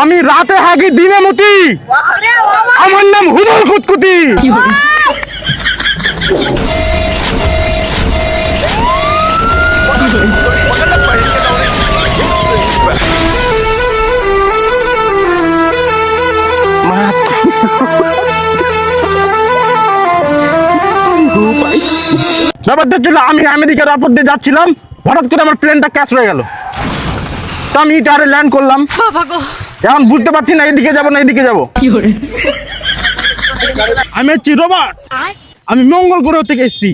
আমি রাতে হাগি দিনে মুতি, আমার নাম হুদুল কুতকুতি। ব্যাপারটা ছিল আমি আমেরিকার অপর দিয়ে যাচ্ছিলাম, হঠাৎ করে আমার প্লেনটা ক্র্যাশ হয়ে গেল। তো আমি ইটারে ল্যান্ড করলাম। এখন বুঝতে পারছি না এদিকে যাবো না এদিকে যাবো। আমি হচ্ছি রোবট, আমি মঙ্গল গ্রহ থেকে এসেছি।